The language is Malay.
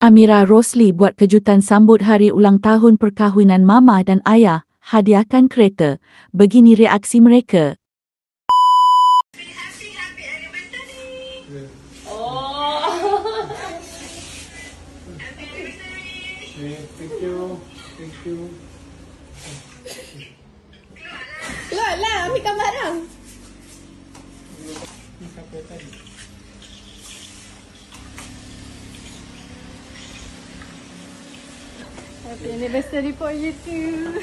Amira Rosli buat kejutan sambut hari ulang tahun perkahwinan mama dan ayah, hadiahkan kereta. Begini reaksi mereka. Thank you. Keluarlah, ambil gambar dah. Siapa tadi? Happy anniversary for you too.